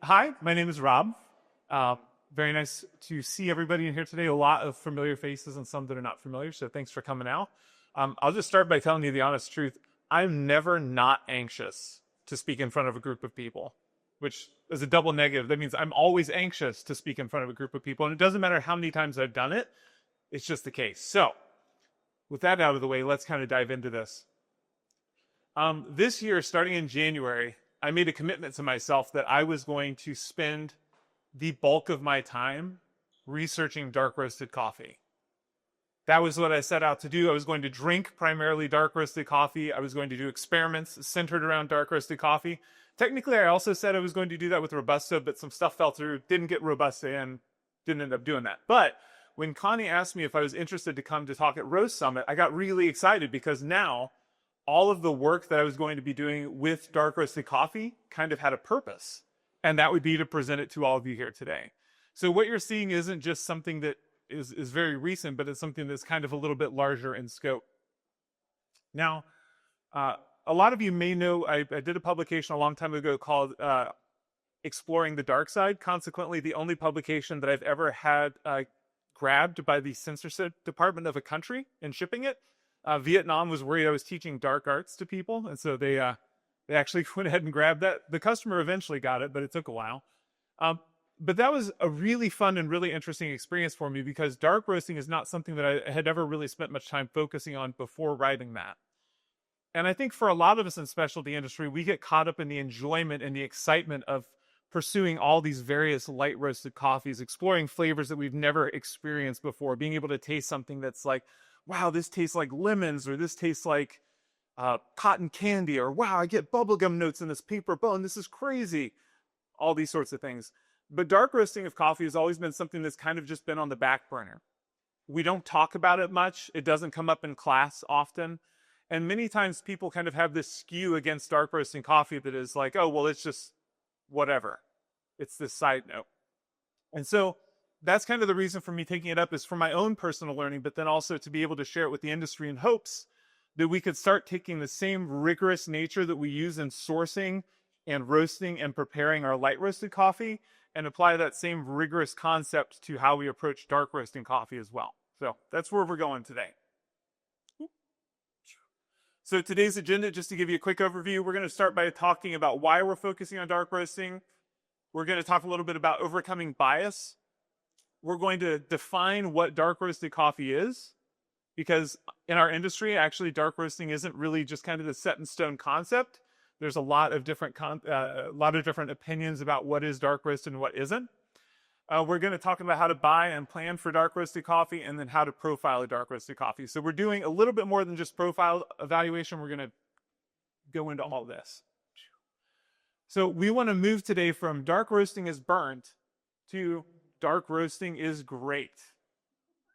Hi, my name is Rob. Uh, Very nice to see everybody in here today. A lot of familiar faces and some that are not familiar, so thanks for coming out. I'll just start by telling you the honest truth. I'm never not anxious to speak in front of a group of people, which is a double negative. That means I'm always anxious to speak in front of a group of people, and it doesn't matter how many times I've done it, it's just the case. So, with that out of the way, let's kind of dive into this. This year, starting in January, I made a commitment to myself that I was going to spend the bulk of my time researching dark roasted coffee. That was what I set out to do. I was going to drink primarily dark roasted coffee. I was going to do experiments centered around dark roasted coffee. Technically, I also said I was going to do that with Robusta, but some stuff fell through, didn't get Robusta in, didn't end up doing that. But when Connie asked me if I was interested to come to talk at Roast Summit, I got really excited because now all of the work that I was going to be doing with dark roasted coffee kind of had a purpose, and that would be to present it to all of you here today. So what you're seeing isn't just something that is very recent, but it's something that's kind of a little bit larger in scope. Now, a lot of you may know I did a publication a long time ago called Exploring the Dark Side. Consequently, the only publication that I've ever had grabbed by the censorship department of a country in shipping it. Vietnam was worried I was teaching dark arts to people, and so they actually went ahead and grabbed that. The customer eventually got it, but it took a while. But that was a really fun and really interesting experience for me because dark roasting is not something that I had ever really spent much time focusing on before writing that. And I think for a lot of us in specialty industry, we get caught up in the enjoyment and the excitement of pursuing all these various light roasted coffees, exploring flavors that we've never experienced before, being able to taste something that's like, wow, this tastes like lemons, or this tastes like cotton candy, or wow, I get bubblegum notes in this paper bone. This is crazy. All these sorts of things. But dark roasting of coffee has always been something that's kind of just been on the back burner. We don't talk about it much. It doesn't come up in class often. And many times people kind of have this skew against dark roasting coffee that is like, oh, well, it's just whatever. It's this side note. And so that's kind of the reason for me taking it up, is for my own personal learning, but then also to be able to share it with the industry in hopes that we could start taking the same rigorous nature that we use in sourcing and roasting and preparing our light roasted coffee and apply that same rigorous concept to how we approach dark roasting coffee as well. So that's where we're going today. So today's agenda, just to give you a quick overview, we're going to start by talking about why we're focusing on dark roasting. We're going to talk a little bit about overcoming bias. We're going to define what dark roasted coffee is, because in our industry, actually, dark roasting isn't really just kind of the set in stone concept. There's a lot of different opinions about what is dark roasted and what isn't. We're going to talk about how to buy and plan for dark roasted coffee, and then how to profile a dark roasted coffee. So we're doing a little bit more than just profile evaluation. We're going to go into all this. So we want to move today from dark roasting is burnt to dark roasting is great.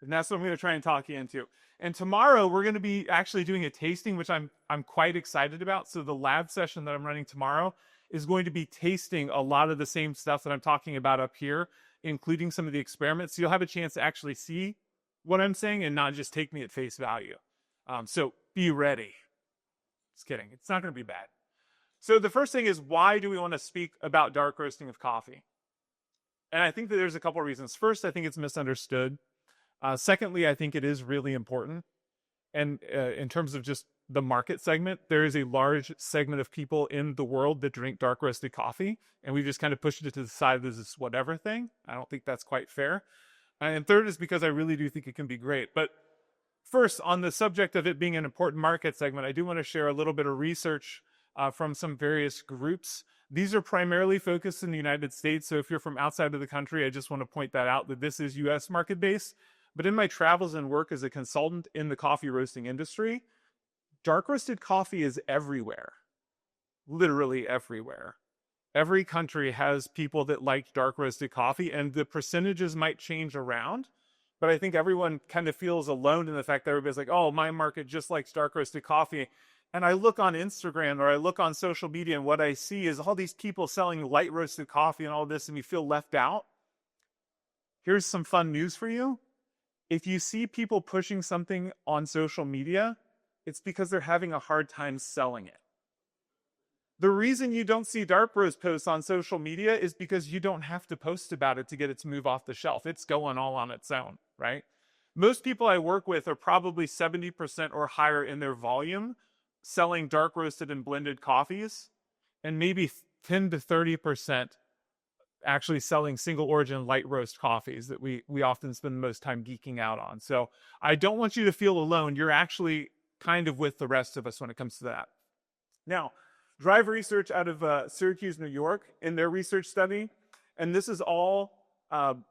And that's what I'm going to try and talk you into. And tomorrow we're going to be actually doing a tasting, which I'm quite excited about. So the lab session that I'm running tomorrow is going to be tasting a lot of the same stuff that I'm talking about up here, including some of the experiments. So you'll have a chance to actually see what I'm saying and not just take me at face value. So be ready. Just kidding. It's not going to be bad. So the first thing is, why do we want to speak about dark roasting of coffee? And I think that there's a couple of reasons. First, I think it's misunderstood. Secondly, I think it is really important. And in terms of just the market segment, there is a large segment of people in the world that drink dark roasted coffee, and we just kind of pushed it to the side as this whatever thing. I don't think that's quite fair. And third is because I really do think it can be great. But first, on the subject of it being an important market segment, I do want to share a little bit of research from some various groups. These are primarily focused in the United States, so if you're from outside of the country, I just want to point that out, that this is US market based. But in my travels and work as a consultant in the coffee roasting industry, dark roasted coffee is everywhere. Literally everywhere. Every country has people that like dark roasted coffee, and the percentages might change around, but I think everyone kind of feels alone in the fact that everybody's like, oh, my market just likes dark roasted coffee. And I look on Instagram or I look on social media, and what I see is all these people selling light roasted coffee and all this, and you feel left out. Here's some fun news for you. If you see people pushing something on social media, it's because they're having a hard time selling it. The reason you don't see dark roast posts on social media is because you don't have to post about it to get it to move off the shelf. It's going all on its own, right? Most people I work with are probably 70% or higher in their volume selling dark roasted and blended coffees, and maybe 10 to 30% actually selling single origin light roast coffees that we often spend the most time geeking out on. So I don't want you to feel alone. You're actually kind of with the rest of us when it comes to that. Now, Drive Research out of Syracuse, New York, in their research study, and this is all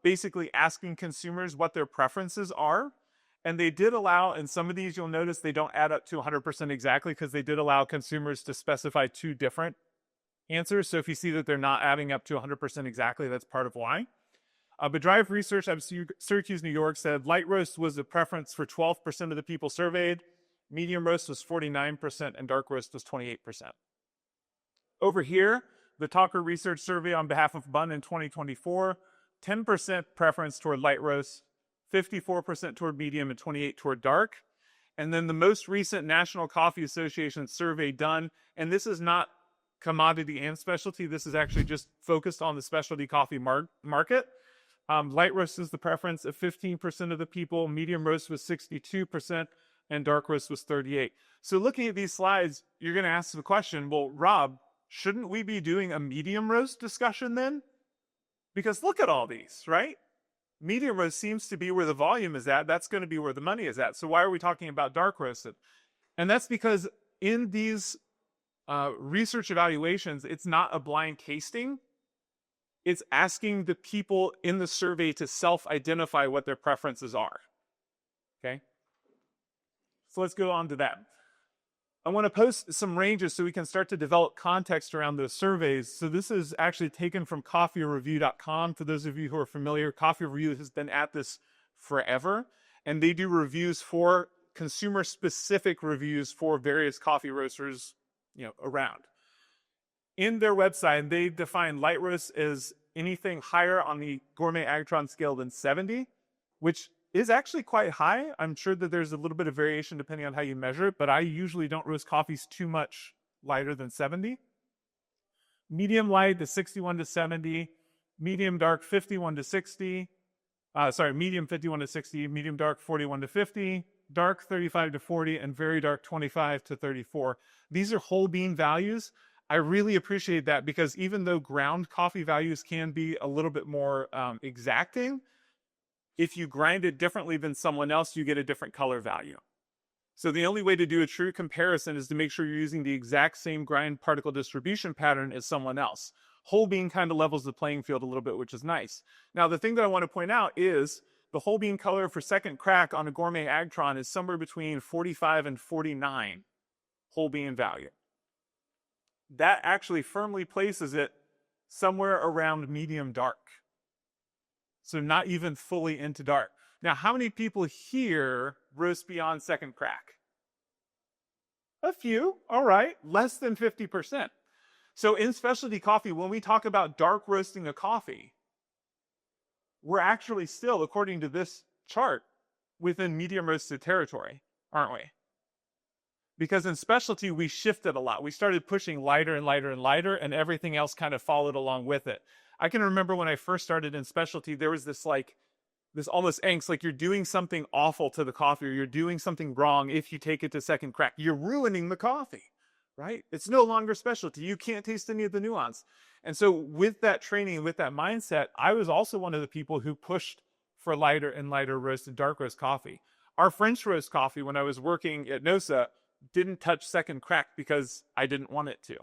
basically asking consumers what their preferences are. And they did allow, and some of these you'll notice they don't add up to 100% exactly because they did allow consumers to specify two different answers. So if you see that they're not adding up to 100% exactly, that's part of why. But Drive Research out of Syracuse, New York said light roast was a preference for 12% of the people surveyed, medium roast was 49%, and dark roast was 28%. Over here, the Talker Research Survey on behalf of Bun in 2024, 10% preference toward light roast, 54% toward medium, and 28% toward dark. And then the most recent National Coffee Association survey done, and this is not commodity and specialty, this is actually just focused on the specialty coffee market. Light roast is the preference of 15% of the people, medium roast was 62%, and dark roast was 38%. So looking at these slides, you're going to ask the question, well, Rob, shouldn't we be doing a medium roast discussion then? Because look at all these, right? Medium roast seems to be where the volume is at. That's going to be where the money is at. So why are we talking about dark roasted? And that's because in these research evaluations, it's not a blind tasting. It's asking the people in the survey to self-identify what their preferences are. Okay? So let's go on to that. I want to post some ranges so we can start to develop context around those surveys. So this is actually taken from coffeereview.com. For those of you who are familiar, Coffee Review has been at this forever, and they do reviews for consumer-specific reviews for various coffee roasters, around. In their website, they define light roast as anything higher on the Gourmet Agtron scale than 70, which is actually quite high. I'm sure that there's a little bit of variation depending on how you measure it, but I usually don't roast coffees too much lighter than 70. Medium light is 61 to 70, medium dark 51 to 60, medium 51 to 60, medium dark 41 to 50, dark 35 to 40, and very dark 25 to 34. These are whole bean values. I really appreciate that because even though ground coffee values can be a little bit more exacting, if you grind it differently than someone else, you get a different color value. So the only way to do a true comparison is to make sure you're using the exact same grind particle distribution pattern as someone else. Whole bean kind of levels the playing field a little bit, which is nice. Now, the thing that I want to point out is the whole bean color for second crack on a Gourmet Agtron is somewhere between 45 and 49 whole bean value. That actually firmly places it somewhere around medium dark. So not even fully into dark. Now, how many people here roast beyond second crack? A few, all right, less than 50%. So in specialty coffee, when we talk about dark roasting a coffee, we're actually still, according to this chart, within medium roasted territory, aren't we? Because in specialty, we shifted a lot. We started pushing lighter and lighter and lighter, and everything else kind of followed along with it. I can remember when I first started in specialty, there was this almost angst, like you're doing something awful to the coffee, or you're doing something wrong if you take it to second crack. You're ruining the coffee, right? It's no longer specialty. You can't taste any of the nuance. And so with that training, with that mindset, I was also one of the people who pushed for lighter and lighter roasted dark roast coffee. Our French roast coffee, when I was working at NOSA, didn't touch second crack because I didn't want it to.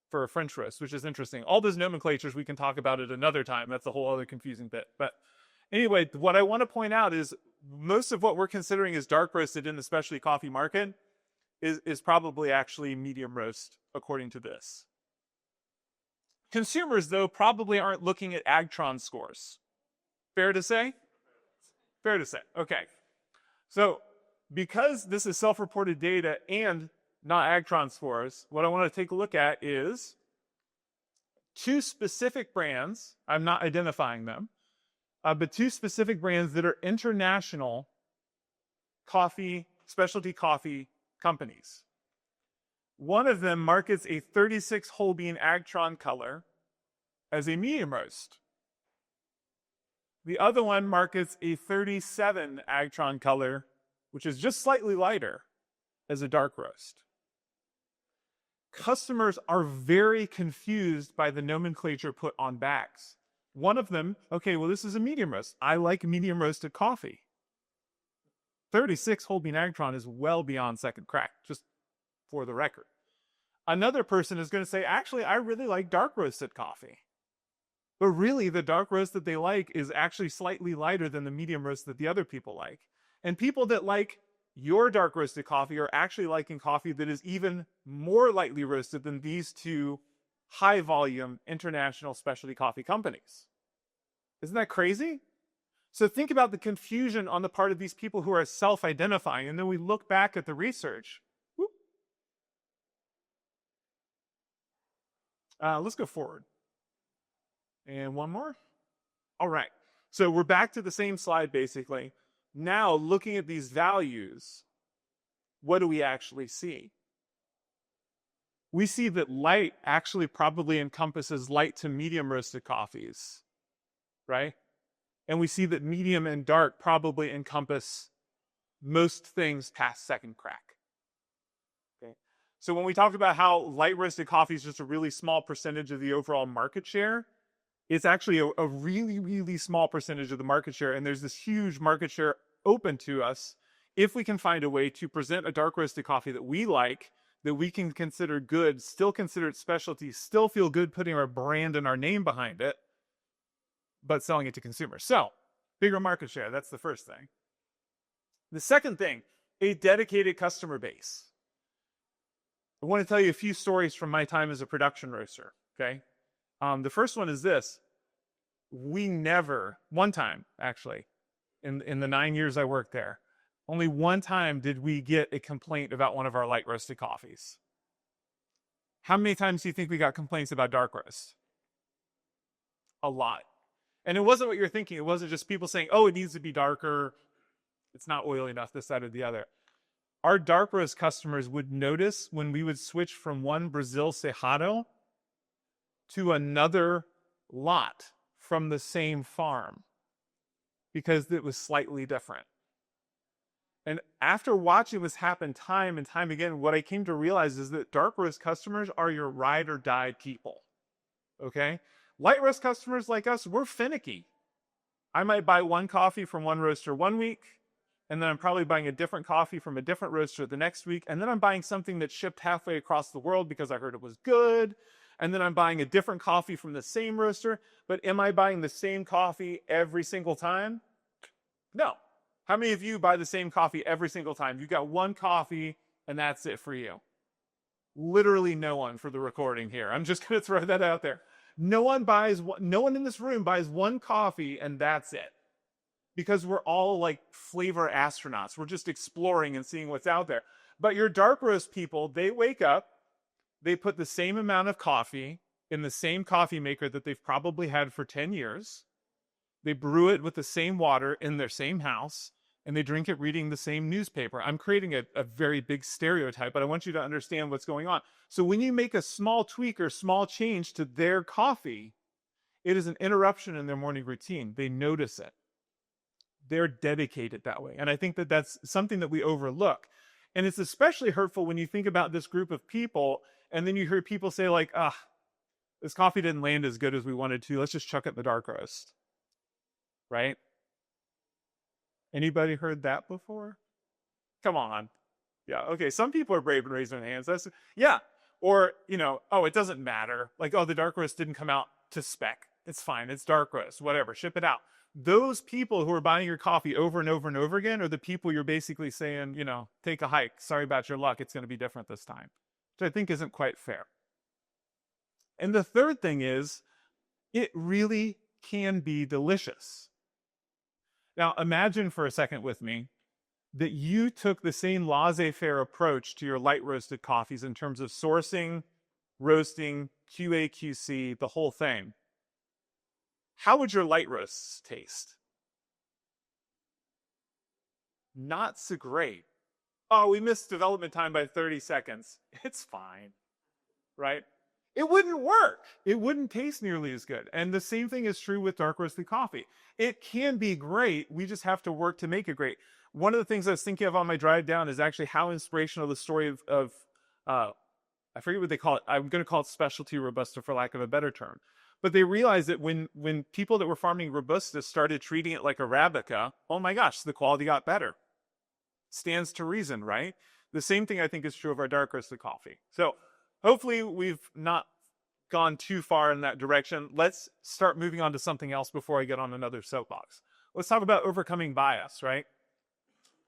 For a French roast, which is interesting. All those nomenclatures we can talk about at another time. That's a whole other confusing bit. But anyway, what I want to point out is most of what we're considering as dark roasted in the specialty coffee market is probably actually medium roast, according to this. Consumers, though, probably aren't looking at Agtron scores. Fair to say? Fair to say. Okay. So because this is self-reported data and not Agtron scores, what I want to take a look at is two specific brands. I'm not identifying them, but two specific brands that are international coffee, specialty coffee companies. One of them markets a 36 whole bean Agtron color as a medium roast. The other one markets a 37 Agtron color, which is just slightly lighter, as a dark roast. Customers are very confused by the nomenclature put on bags. One of them, okay, well, this is a medium roast. I like medium roasted coffee. 36 whole bean Agtron is well beyond second crack, just for the record. Another person is going to say, actually, I really like dark roasted coffee. But really, the dark roast that they like is actually slightly lighter than the medium roast that the other people like. And people that like your dark roasted coffee are actually liking coffee that is even more lightly roasted than these two high volume international specialty coffee companies. Isn't that crazy? So think about the confusion on the part of these people who are self-identifying, and then we look back at the research. Let's go forward. And one more. All right. So we're back to the same slide, basically. Now, looking at these values, what do we actually see? We see that light actually probably encompasses light to medium roasted coffees, right? And we see that medium and dark probably encompass most things past second crack. Okay. So when we talked about how light roasted coffee is just a really small percentage of the overall market share, it's actually a really, really small percentage of the market share. And there's this huge market share open to us if we can find a way to present a dark roasted coffee that we like, that we can consider good, still consider it specialty, still feel good putting our brand and our name behind it, but selling it to consumers. So, bigger market share, that's the first thing. The second thing, a dedicated customer base. I want to tell you a few stories from my time as a production roaster, okay? The first one is this. One time actually, in the 9 years I worked there, only one time did we get a complaint about one of our light roasted coffees. How many times do you think we got complaints about dark roast? A lot. And it wasn't what you're thinking. It wasn't just people saying, oh, it needs to be darker. It's not oily enough, this, that, or the other. Our dark roast customers would notice when we would switch from one Brazil Cerrado to another lot from the same farm because it was slightly different. And after watching this happen time and time again, what I came to realize is that dark roast customers are your ride or die people. Okay? Light roast customers like us, we're finicky. I might buy one coffee from one roaster one week, and then I'm probably buying a different coffee from a different roaster the next week, and then I'm buying something that's shipped halfway across the world because I heard it was good, and then I'm buying a different coffee from the same roaster, but am I buying the same coffee every single time? No. How many of you buy the same coffee every single time? You got one coffee, and that's it for you. Literally no one for the recording here. I'm just going to throw that out there. No one in this room buys one coffee and that's it. Because we're all like flavor astronauts. We're just exploring and seeing what's out there. But your dark roast people, they wake up, they put the same amount of coffee in the same coffee maker that they've probably had for 10 years. They brew it with the same water in their same house, and they drink it reading the same newspaper. I'm creating a very big stereotype, but I want you to understand what's going on. So when you make a small tweak or small change to their coffee, it is an interruption in their morning routine. They notice it. They're dedicated that way. And I think that that's something that we overlook. And it's especially hurtful when you think about this group of people, and then you hear people say like, this coffee didn't land as good as we wanted to. Let's just chuck it in the dark roast. Right? Anybody heard that before? Come on. Yeah, okay. Some people are brave and raising their hands. Yeah. Or, it doesn't matter. Like, the dark roast didn't come out to spec. It's fine. It's dark roast. Whatever. Ship it out. Those people who are buying your coffee over and over and over again are the people you're basically saying, take a hike. Sorry about your luck. It's going to be different this time. Which I think isn't quite fair. And the third thing is, it really can be delicious. Now, imagine for a second with me that you took the same laissez-faire approach to your light roasted coffees in terms of sourcing, roasting, QA, QC, the whole thing. How would your light roasts taste? Not so great. Oh, we missed development time by 30 seconds. It's fine, right? It wouldn't work. It wouldn't taste nearly as good. And the same thing is true with dark roasted coffee. It can be great. We just have to work to make it great. One of the things I was thinking of on my drive down is actually how inspirational the story of I forget what they call it. I'm going to call it specialty Robusta for lack of a better term. But they realized that when people that were farming Robusta started treating it like Arabica, oh my gosh, the quality got better. Stands to reason, right? The same thing I think is true of our dark roasted coffee. So hopefully we've not gone too far in that direction. Let's start moving on to something else before I get on another soapbox. Let's talk about overcoming bias, right?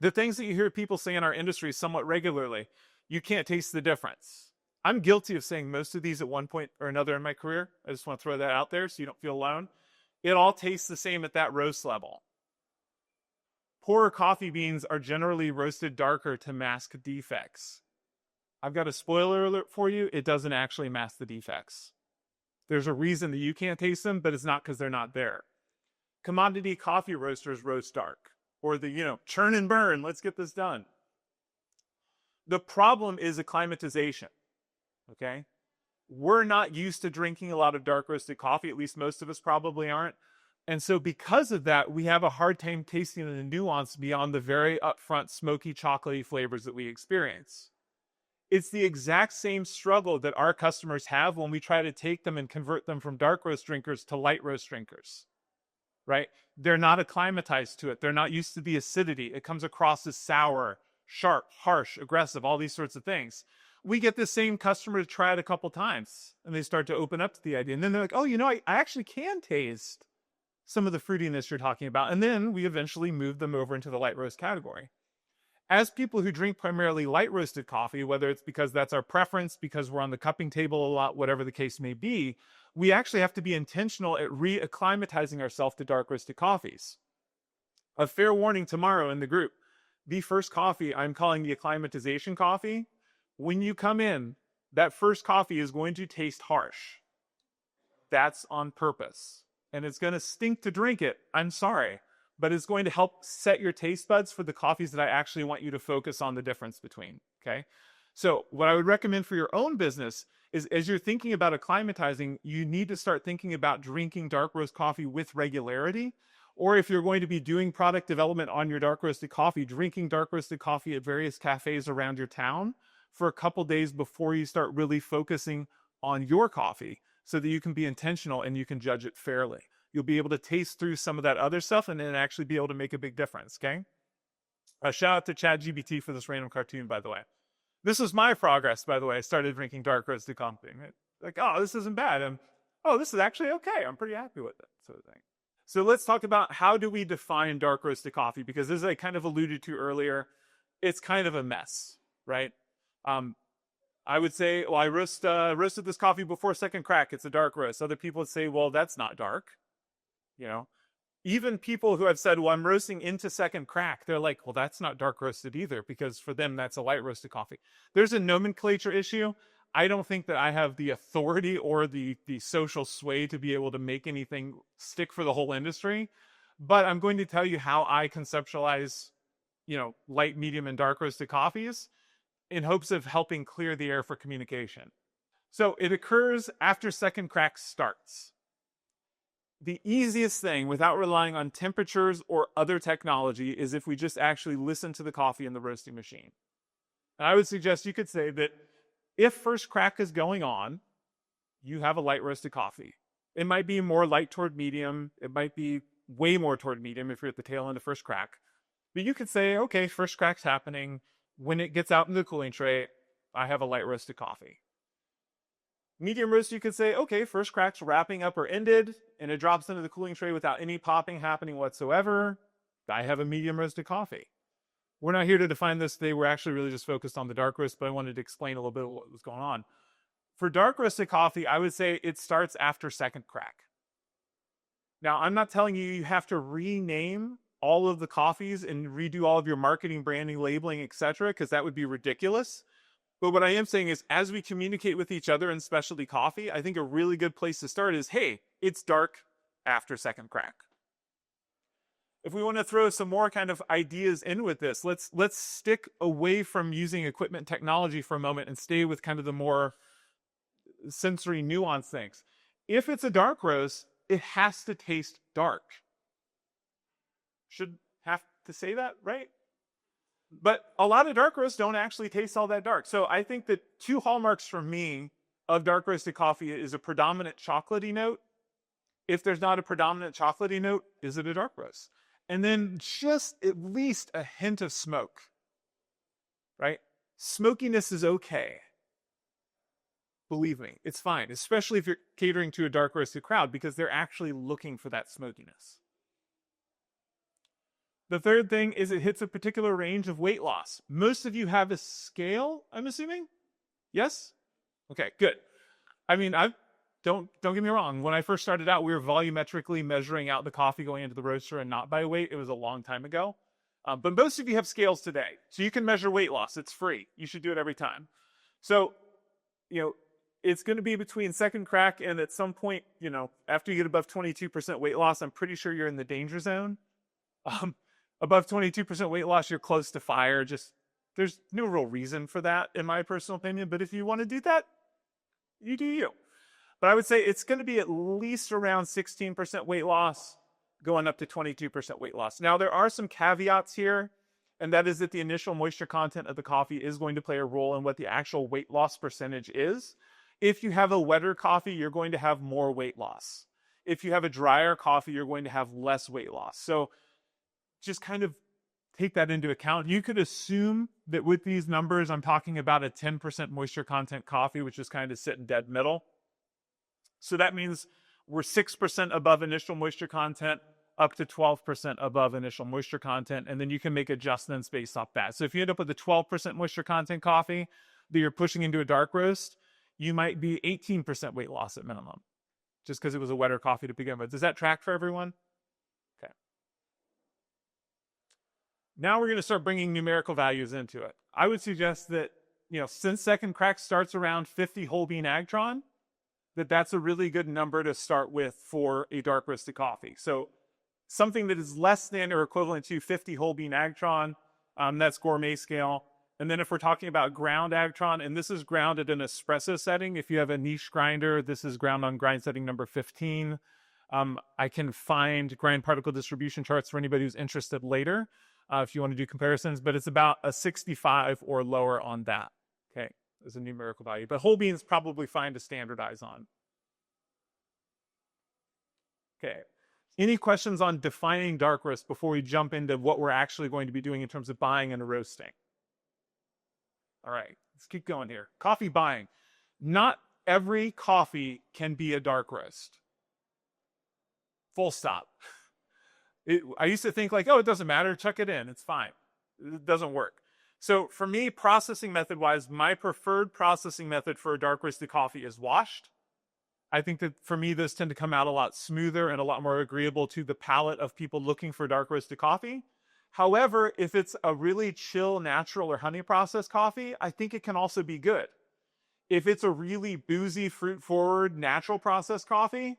The things that you hear people say in our industry somewhat regularly, you can't taste the difference. I'm guilty of saying most of these at one point or another in my career. I just want to throw that out there so you don't feel alone. It all tastes the same at that roast level. Poorer coffee beans are generally roasted darker to mask defects. I've got a spoiler alert for you. It doesn't actually mask the defects. There's a reason that you can't taste them, but it's not because they're not there. Commodity coffee roasters roast dark. Or the, churn and burn, let's get this done. The problem is acclimatization, okay? We're not used to drinking a lot of dark roasted coffee, at least most of us probably aren't. And so because of that, we have a hard time tasting the nuance beyond the very upfront smoky, chocolatey flavors that we experience. It's the exact same struggle that our customers have when we try to take them and convert them from dark roast drinkers to light roast drinkers, right? They're not acclimatized to it. They're not used to the acidity. It comes across as sour, sharp, harsh, aggressive, all these sorts of things. We get the same customer to try it a couple times and they start to open up to the idea. And then they're like, oh, I actually can taste some of the fruitiness you're talking about. And then we eventually move them over into the light roast category. As people who drink primarily light roasted coffee, whether it's because that's our preference, because we're on the cupping table a lot, whatever the case may be, we actually have to be intentional at re-acclimatizing ourselves to dark roasted coffees. A fair warning tomorrow in the group. The first coffee I'm calling the acclimatization coffee. When you come in, that first coffee is going to taste harsh. That's on purpose. And it's going to stink to drink it. I'm sorry. But it's going to help set your taste buds for the coffees that I actually want you to focus on the difference between, okay? So what I would recommend for your own business is as you're thinking about acclimatizing, you need to start thinking about drinking dark roast coffee with regularity. Or if you're going to be doing product development on your dark roasted coffee, drinking dark roasted coffee at various cafes around your town for a couple days before you start really focusing on your coffee so that you can be intentional and you can judge it fairly. You'll be able to taste through some of that other stuff and then actually be able to make a big difference, okay? Shout out to ChatGPT for this random cartoon, by the way. This was my progress, by the way. I started drinking dark roasted coffee. Like, oh, this isn't bad. Oh, this is actually okay. I'm pretty happy with it, sort of thing. So let's talk about how do we define dark roasted coffee? Because as I kind of alluded to earlier, it's kind of a mess, right? I would say, well, I roasted this coffee before second crack. It's a dark roast. Other people would say, well, that's not dark. Even people who have said, well, I'm roasting into second crack, they're like, well, that's not dark roasted either, because for them, that's a light roasted coffee. There's a nomenclature issue. I don't think that I have the authority or the social sway to be able to make anything stick for the whole industry. But I'm going to tell you how I conceptualize, light, medium, and dark roasted coffees in hopes of helping clear the air for communication. So it occurs after second crack starts. The easiest thing without relying on temperatures or other technology is if we just actually listen to the coffee in the roasting machine. And I would suggest you could say that if first crack is going on, you have a light roasted coffee. It might be more light toward medium. It might be way more toward medium if you're at the tail end of first crack. But you could say, okay, first crack's happening. When it gets out in the cooling tray, I have a light roasted coffee. Medium roast, you could say, okay, first crack's wrapping up or ended, and it drops into the cooling tray without any popping happening whatsoever. I have a medium roasted coffee. We're not here to define this today. We're actually really just focused on the dark roast, but I wanted to explain a little bit of what was going on. For dark roasted coffee, I would say it starts after second crack. Now, I'm not telling you you have to rename all of the coffees and redo all of your marketing, branding, labeling, etc., because that would be ridiculous. But what I am saying is, as we communicate with each other in specialty coffee, I think a really good place to start is, hey, it's dark after second crack. if we want to throw some more kind of ideas in with this, let's stick away from using equipment technology for a moment and stay with kind of the more sensory nuance things. If it's a dark roast, it has to taste dark. Should have to say that, right? But a lot of dark roasts don't actually taste all that dark. So I think that two hallmarks for me of dark roasted coffee is a predominant chocolatey note. If there's not a predominant chocolatey note, is it a dark roast? And then just at least a hint of smoke, right? Smokiness is okay. Believe me, it's fine, especially if you're catering to a dark roasted crowd because they're actually looking for that smokiness. The third thing is it hits a particular range of weight loss. Most of you have a scale, I'm assuming? Yes? Okay, good. I mean, don't get me wrong. When I first started out, we were volumetrically measuring out the coffee going into the roaster and not by weight. It was a long time ago. But most of you have scales today. So you can measure weight loss. It's free. You should do it every time. So, it's going to be between second crack and at some point, after you get above 22% weight loss, I'm pretty sure you're in the danger zone. Above 22% weight loss, you're close to fire. There's no real reason for that, in my personal opinion. But if you want to do that, you do you. But I would say it's going to be at least around 16% weight loss, going up to 22% weight loss. Now, there are some caveats here, and that is that the initial moisture content of the coffee is going to play a role in what the actual weight loss percentage is. If you have a wetter coffee, you're going to have more weight loss. If you have a drier coffee, you're going to have less weight loss. So just kind of take that into account. You could assume that with these numbers, I'm talking about a 10% moisture content coffee, which is kind of sitting dead middle. So that means we're 6% above initial moisture content, up to 12% above initial moisture content, and then you can make adjustments based off that. So if you end up with a 12% moisture content coffee that you're pushing into a dark roast, you might be 18% weight loss at minimum, just because it was a wetter coffee to begin with. Does that track for everyone? Okay. Now we're going to start bringing numerical values into it. I would suggest that, since second crack starts around 50 whole bean agtron, that's a really good number to start with for a dark roasted coffee. So something that is less than or equivalent to 50 whole bean agtron, that's gourmet scale. And then if we're talking about ground agtron, and this is ground at an espresso setting, if you have a niche grinder, this is ground on grind setting number 15. I can find grind particle distribution charts for anybody who's interested later, if you want to do comparisons, but it's about a 65 or lower on that, okay, as a numerical value. But whole beans probably fine to standardize on. Okay. Any questions on defining dark roast before we jump into what we're actually going to be doing in terms of buying and roasting? All right, let's keep going here. Coffee buying. Not every coffee can be a dark roast. Full stop. I used to think like, it doesn't matter, chuck it in, it's fine. It doesn't work. So for me, processing method-wise, my preferred processing method for a dark roasted coffee is washed. I think that for me, those tend to come out a lot smoother and a lot more agreeable to the palate of people looking for dark roasted coffee. However, if it's a really chill, natural, or honey processed coffee, I think it can also be good. If it's a really boozy, fruit-forward, natural processed coffee,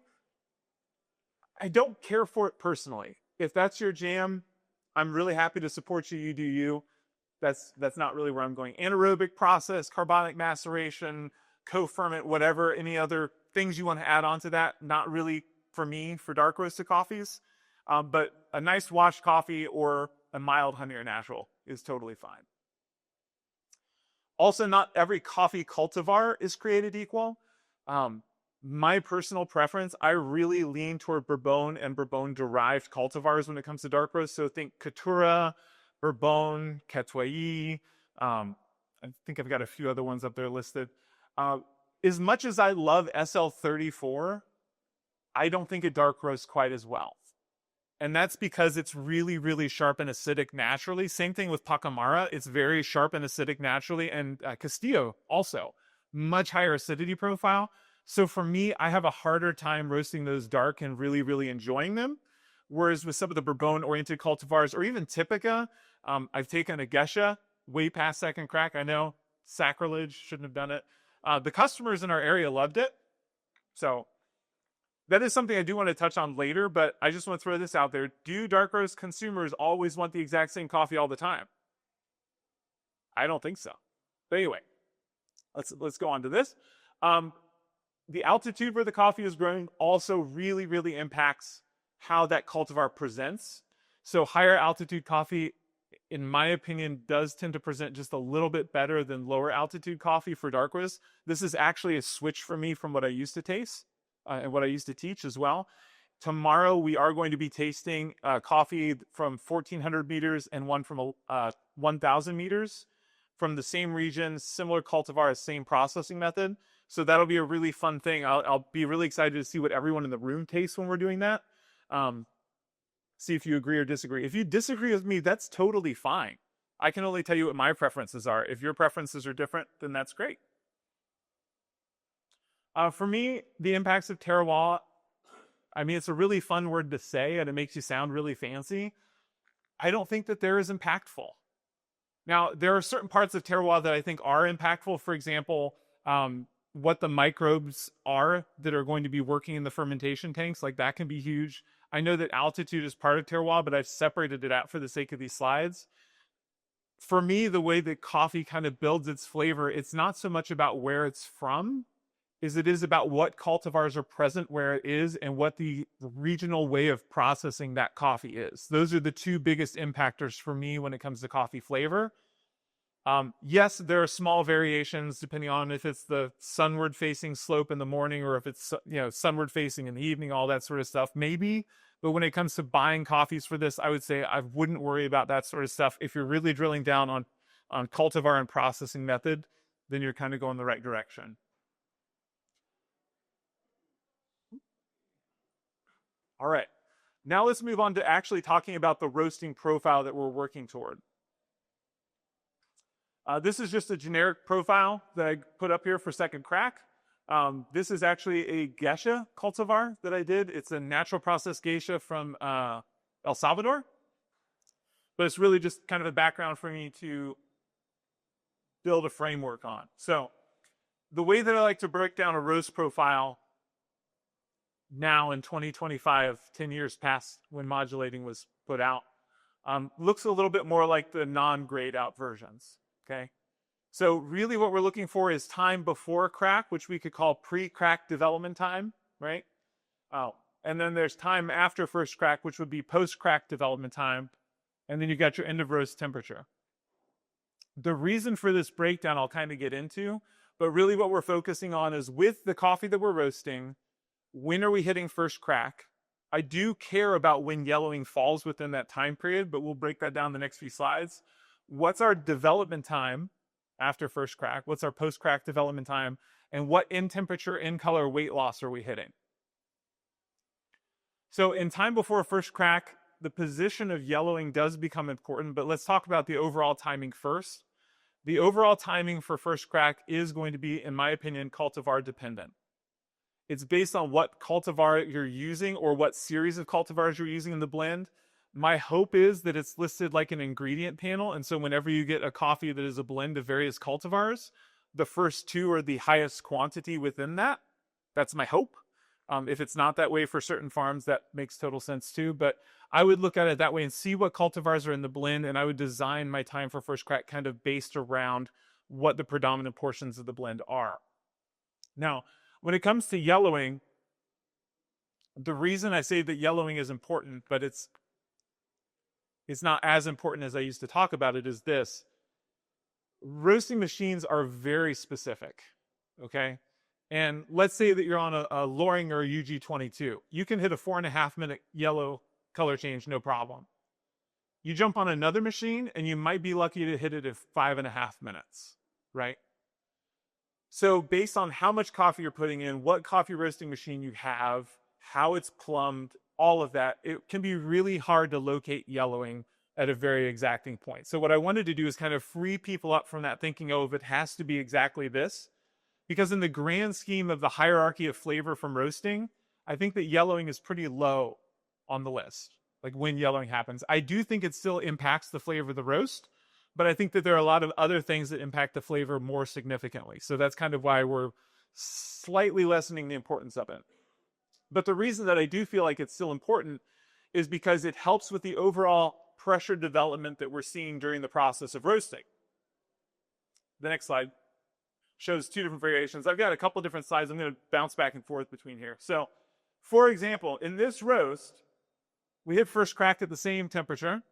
I don't care for it personally. If that's your jam, I'm really happy to support you. You do you. That's not really where I'm going. Anaerobic process, carbonic maceration, co-ferment, whatever, any other things you want to add on to that, not really for me for dark roasted coffees. But a nice washed coffee or a mild honey or natural is totally fine. Also, not every coffee cultivar is created equal. My personal preference, I really lean toward Bourbon and Bourbon-derived cultivars when it comes to dark roast. So think Caturra, Bourbon, Catoyer. I think I've got a few other ones up there listed. As much as I love SL34, I don't think it dark roasts quite as well. And that's because it's really, really sharp and acidic naturally. Same thing with Pacamara. It's very sharp and acidic naturally. And Castillo also, much higher acidity profile. So for me, I have a harder time roasting those dark and really, really enjoying them. Whereas with some of the Bourbon-oriented cultivars, or even Typica, I've taken a Gesha way past second crack. I know, sacrilege, shouldn't have done it. The customers in our area loved it. So That is something I do want to touch on later, but I just want to throw this out there. Do dark roast consumers always want the exact same coffee all the time? I don't think so. But anyway, let's go on to this. Um, the altitude where the coffee is growing also really impacts how that cultivar presents. So higher altitude coffee, in my opinion, does tend to present just a little bit better than lower altitude coffee for dark roast. This is actually a switch for me from what I used to taste and what I used to teach as well. Tomorrow we are going to be tasting coffee from 1,400 meters and one from 1,000 meters from the same region, similar cultivar, same processing method. So that'll be a really fun thing. I'll be really excited to see what everyone in the room tastes when we're doing that. See if you agree or disagree. If you disagree with me, that's totally fine. I can only tell you what my preferences are. If your preferences are different, then that's great. For me, the impacts of terroir, I mean, it's a really fun word to say and it makes you sound really fancy. I don't think that they're as impactful. Now, there are certain parts of terroir that I think are impactful. For example, what the microbes are that are going to be working in the fermentation tanks, like that can be huge. I know that altitude is part of terroir, but I've separated it out for the sake of these slides. For me, the way that coffee kind of builds its flavor, it's not so much about where it's from, as it is about what cultivars are present where it is and what the regional way of processing that coffee is. Those are the two biggest impactors for me when it comes to coffee flavor. Yes, there are small variations depending on if it's the sunward facing slope in the morning or if it's, you know, sunward facing in the evening, all that sort of stuff, maybe. But when it comes to buying coffees for this, I would say I wouldn't worry about that sort of stuff. If you're really drilling down on cultivar and processing method, then you're kind of going the right direction. All right. Now let's move on to actually talking about the roasting profile that we're working toward. This is just a generic profile that I put up here for second crack. This is actually a geisha cultivar that I did. It's a natural process geisha from El Salvador. But it's really just kind of a background for me to build a framework on. So the way that I like to break down a roast profile now in 2025, 10 years past when modulating was put out, looks a little bit more like the non-grayed out versions, okay? So really what we're looking for is time before crack, which we could call pre-crack development time, right? Oh, and then there's time after first crack, which would be post-crack development time. And then you got your end of roast temperature. The reason for this breakdown I'll kind of get into, but really what we're focusing on is with the coffee that we're roasting, when are we hitting first crack? I do care about when yellowing falls within that time period, but we'll break that down in the next few slides. What's our development time after first crack? What's our post-crack development time? And what in temperature, in color, weight loss are we hitting? So in time before first crack, the position of yellowing does become important, but let's talk about the overall timing first. The overall timing for first crack is going to be, in my opinion, cultivar dependent. It's based on what cultivar you're using or what series of cultivars you're using in the blend. My hope is that it's listed like an ingredient panel, and so whenever you get a coffee that is a blend of various cultivars, the first two are the highest quantity within that. That's my hope. If it's not that way for certain farms, that makes total sense too. But I would look at it that way and see what cultivars are in the blend, and I would design my time for first crack kind of based around what the predominant portions of the blend are. Now, when it comes to yellowing, the reason I say that yellowing is important, but it's not as important as I used to talk about it, is this. Roasting machines are very specific, okay? And let's say that you're on a Loring or a UG22. You can hit a 4.5 minute yellow color change, no problem. You jump on another machine and you might be lucky to hit it at 5.5 minutes, right? So based on how much coffee you're putting in, what coffee roasting machine you have, how it's plumbed, all of that, it can be really hard to locate yellowing at a very exacting point. So what I wanted to do is kind of free people up from that thinking, oh, if it has to be exactly this. Because in the grand scheme of the hierarchy of flavor from roasting, I think that yellowing is pretty low on the list, like when yellowing happens. I do think it still impacts the flavor of the roast, but I think that there are a lot of other things that impact the flavor more significantly. So that's kind of why we're slightly lessening the importance of it. But the reason that I do feel like it's still important is because it helps with the overall pressure development that we're seeing during the process of roasting. The next slide shows two different variations. I've got a couple different slides. I'm going to bounce back and forth between here. So, for example, in this roast, we hit first crack at the same temperature.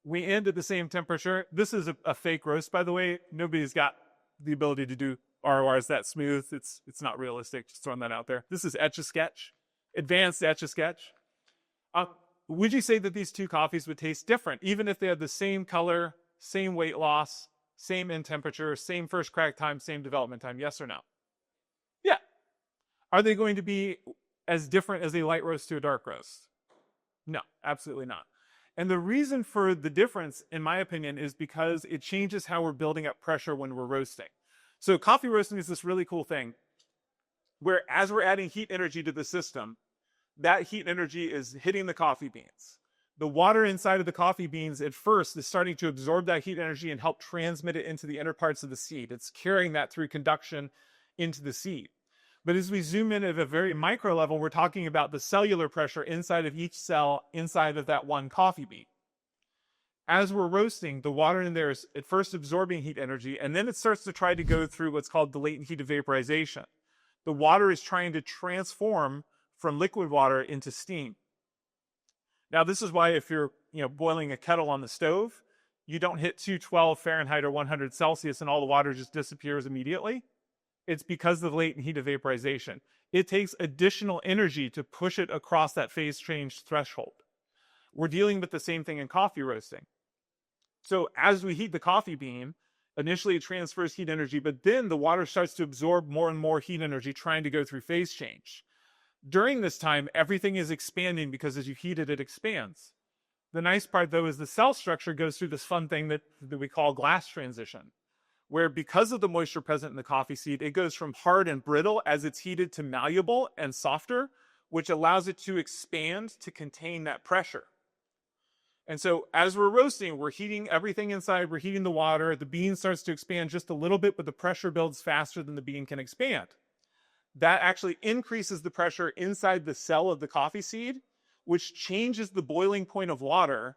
We end at the same temperature. This is a fake roast, by the way. Nobody's got the ability to do RORs that smooth. It's not realistic. Just throwing that out there. This is Etch-a-Sketch, advanced Etch-a-Sketch. Would you say that these two coffees would taste different, even if they had the same color, same weight loss, same end temperature, same first crack time, same development time? Yes or no? Yeah. Are they going to be as different as a light roast to a dark roast? No, absolutely not. And the reason for the difference, in my opinion, is because it changes how we're building up pressure when we're roasting. So coffee roasting is this really cool thing where as we're adding heat energy to the system, that heat energy is hitting the coffee beans. The water inside of the coffee beans at first is starting to absorb that heat energy and help transmit it into the inner parts of the seed. It's carrying that through conduction into the seed. But as we zoom in at a very micro level, we're talking about the cellular pressure inside of each cell inside of that one coffee bean. As we're roasting, the water in there is at first absorbing heat energy, and then it starts to try to go through what's called the latent heat of vaporization. The water is trying to transform from liquid water into steam. Now, this is why if you're boiling a kettle on the stove, you don't hit 212 Fahrenheit or 100 Celsius and all the water just disappears immediately. It's because of the latent heat of vaporization. It takes additional energy to push it across that phase change threshold. We're dealing with the same thing in coffee roasting. So as we heat the coffee bean, initially it transfers heat energy, but then the water starts to absorb more and more heat energy trying to go through phase change. During this time, everything is expanding because as you heat it, it expands. The nice part, though, is the cell structure goes through this fun thing that we call glass transition, where because of the moisture present in the coffee seed, it goes from hard and brittle as it's heated to malleable and softer, which allows it to expand to contain that pressure. And so as we're roasting, we're heating everything inside, we're heating the water, the bean starts to expand just a little bit, but the pressure builds faster than the bean can expand. That actually increases the pressure inside the cell of the coffee seed, which changes the boiling point of water,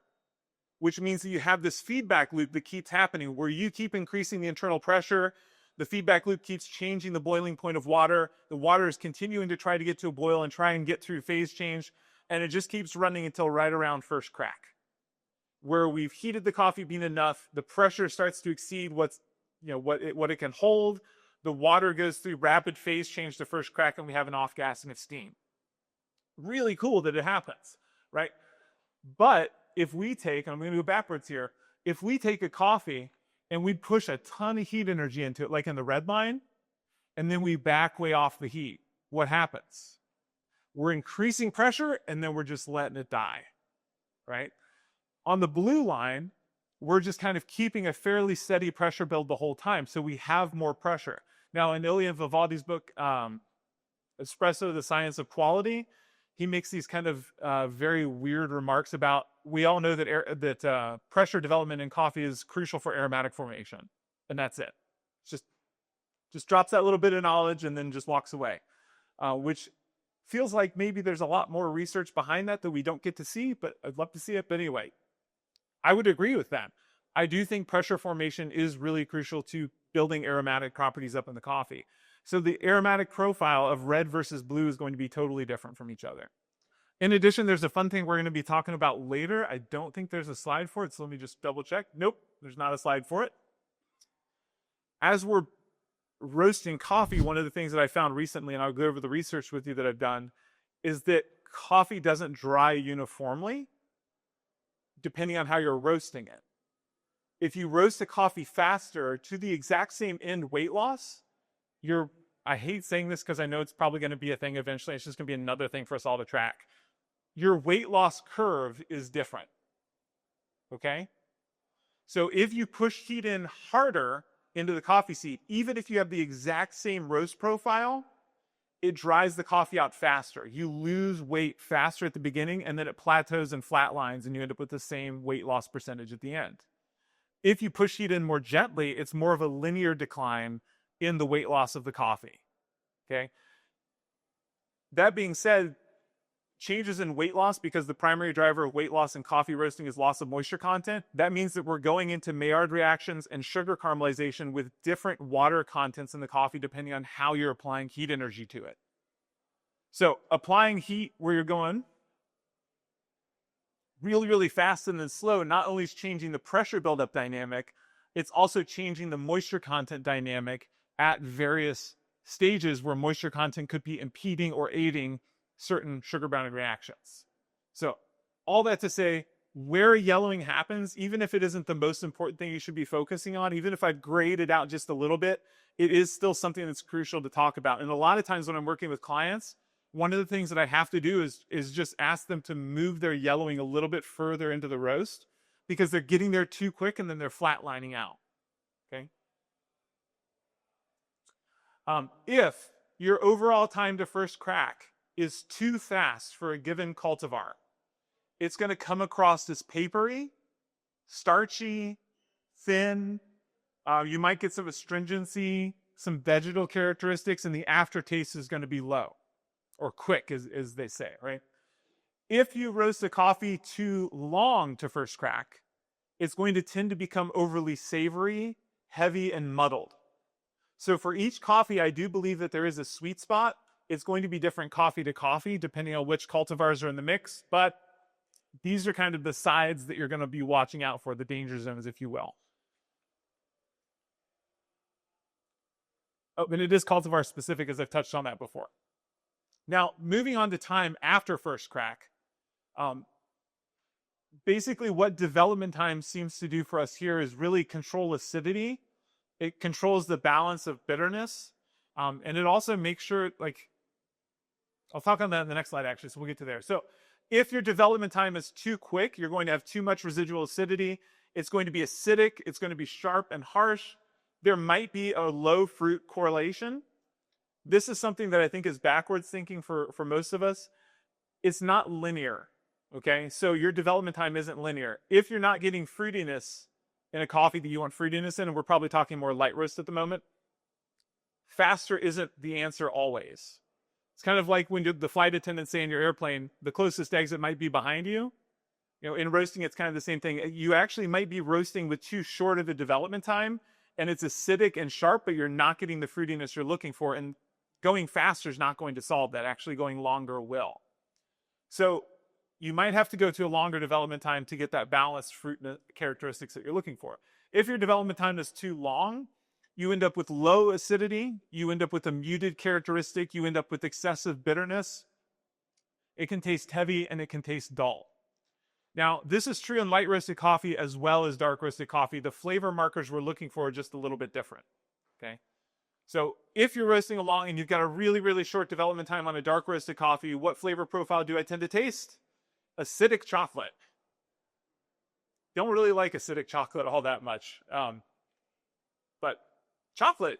which means that you have this feedback loop that keeps happening where you keep increasing the internal pressure, the feedback loop keeps changing the boiling point of water, the water is continuing to try to get to a boil and try and get through phase change, and it just keeps running until right around first crack, where we've heated the coffee bean enough, the pressure starts to exceed what it can hold, the water goes through rapid phase change to first crack, and we have an off-gassing of steam. Really cool that it happens, right? But if we take, and I'm going to go backwards here, if we take a coffee and we push a ton of heat energy into it, like in the red line, and then we back way off the heat, what happens? We're increasing pressure, and then we're just letting it die, right? On the blue line, we're just kind of keeping a fairly steady pressure build the whole time, so we have more pressure. Now, in Ilya Vivaldi's book, Espresso, The Science of Quality, he makes these kind of very weird remarks about, we all know that pressure development in coffee is crucial for aromatic formation, and that's it. Just drops that little bit of knowledge and then just walks away, which feels like maybe there's a lot more research behind that we don't get to see, but I'd love to see it. But anyway, I would agree with that. I do think pressure formation is really crucial to building aromatic properties up in the coffee. So the aromatic profile of red versus blue is going to be totally different from each other. In addition, there's a fun thing we're going to be talking about later. I don't think there's a slide for it, so let me just double check. Nope, there's not a slide for it. As we're roasting coffee, one of the things that I found recently, and I'll go over the research with you that I've done, is that coffee doesn't dry uniformly depending on how you're roasting it. If you roast a coffee faster to the exact same end weight loss, I hate saying this because I know it's probably going to be a thing eventually. It's just going to be another thing for us all to track. Your weight loss curve is different. Okay? So if you push heat in harder into the coffee seed, even if you have the exact same roast profile, it dries the coffee out faster. You lose weight faster at the beginning, and then it plateaus and flatlines, and you end up with the same weight loss percentage at the end. If you push heat in more gently, it's more of a linear decline in the weight loss of the coffee. Okay? That being said, changes in weight loss, because the primary driver of weight loss in coffee roasting is loss of moisture content. That means that we're going into Maillard reactions and sugar caramelization with different water contents in the coffee depending on how you're applying heat energy to it. So applying heat where you're going really, really fast and then slow, not only is changing the pressure buildup dynamic, it's also changing the moisture content dynamic at various stages where moisture content could be impeding or aiding certain sugar bonding reactions. So all that to say, where yellowing happens, even if it isn't the most important thing you should be focusing on, even if I've grayed it out just a little bit, it is still something that's crucial to talk about. And a lot of times when I'm working with clients, one of the things that I have to do is just ask them to move their yellowing a little bit further into the roast, because they're getting there too quick and then they're flatlining out. Okay. If your overall time to first crack is too fast for a given cultivar, it's going to come across as papery, starchy, thin. You might get some astringency, some vegetal characteristics, and the aftertaste is going to be low or quick, as they say, right? If you roast a coffee too long to first crack, it's going to tend to become overly savory, heavy, and muddled. So for each coffee, I do believe that there is a sweet spot. It's going to be different coffee to coffee, depending on which cultivars are in the mix. But these are kind of the sides that you're going to be watching out for, the danger zones, if you will. Oh, and it is cultivar specific, as I've touched on that before. Now, moving on to time after first crack. Basically, what development time seems to do for us here is really control acidity. It controls the balance of bitterness. And it also makes sure, like, I'll talk on that in the next slide, actually, so we'll get to there. So if your development time is too quick, you're going to have too much residual acidity. It's going to be acidic. It's going to be sharp and harsh. There might be a low fruit correlation. This is something that I think is backwards thinking for most of us. It's not linear, okay? So your development time isn't linear. If you're not getting fruitiness in a coffee that you want fruitiness in, and we're probably talking more light roast at the moment, faster isn't the answer always. It's kind of like when the flight attendants say in your airplane, the closest exit might be behind you. You know, in roasting, it's kind of the same thing. You actually might be roasting with too short of a development time, and it's acidic and sharp, but you're not getting the fruitiness you're looking for. And going faster is not going to solve that. Actually, going longer will. So you might have to go to a longer development time to get that balanced fruit characteristics that you're looking for. If your development time is too long, you end up with low acidity, you end up with a muted characteristic, you end up with excessive bitterness. It can taste heavy and it can taste dull. Now, this is true in light roasted coffee as well as dark roasted coffee. The flavor markers we're looking for are just a little bit different, okay? So if you're roasting along and you've got a really, really short development time on a dark roasted coffee, what flavor profile do I tend to taste? Acidic chocolate. Don't really like acidic chocolate all that much. But chocolate,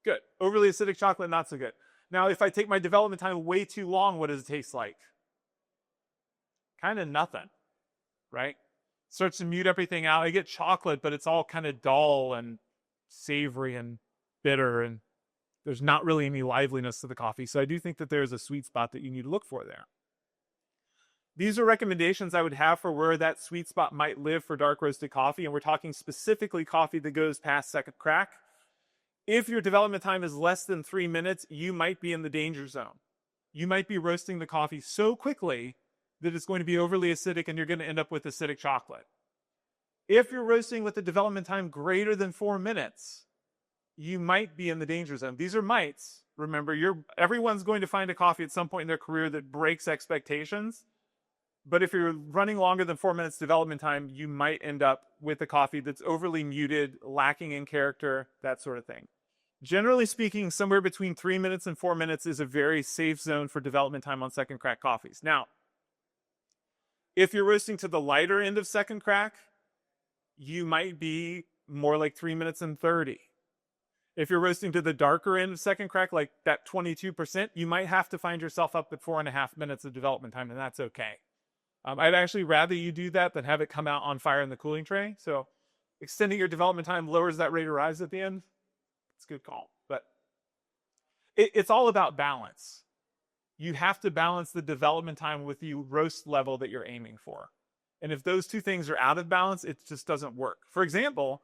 good. Overly acidic chocolate, not so good. Now, if I take my development time way too long, what does it taste like? Kind of nothing, right? Starts to mute everything out. I get chocolate, but it's all kind of dull and savory and bitter, and there's not really any liveliness to the coffee. So I do think that there's a sweet spot that you need to look for there. These are recommendations I would have for where that sweet spot might live for dark roasted coffee, and we're talking specifically coffee that goes past second crack. If your development time is less than 3 minutes, you might be in the danger zone. You might be roasting the coffee so quickly that it's going to be overly acidic and you're going to end up with acidic chocolate. If you're roasting with a development time greater than 4 minutes, you might be in the danger zone. These are mights. Remember, everyone's going to find a coffee at some point in their career that breaks expectations. But if you're running longer than 4 minutes development time, you might end up with a coffee that's overly muted, lacking in character, that sort of thing. Generally speaking, somewhere between 3 minutes and 4 minutes is a very safe zone for development time on second crack coffees. Now, if you're roasting to the lighter end of second crack, you might be more like 3 minutes and 30. If you're roasting to the darker end of second crack, like that 22%, you might have to find yourself up at 4.5 minutes of development time, and that's okay. I'd actually rather you do that than have it come out on fire in the cooling tray. So extending your development time lowers that rate of rise at the end. It's a good call. But it's all about balance. you have to balance the development time with the roast level that you're aiming for. And if those two things are out of balance, it just doesn't work. For example,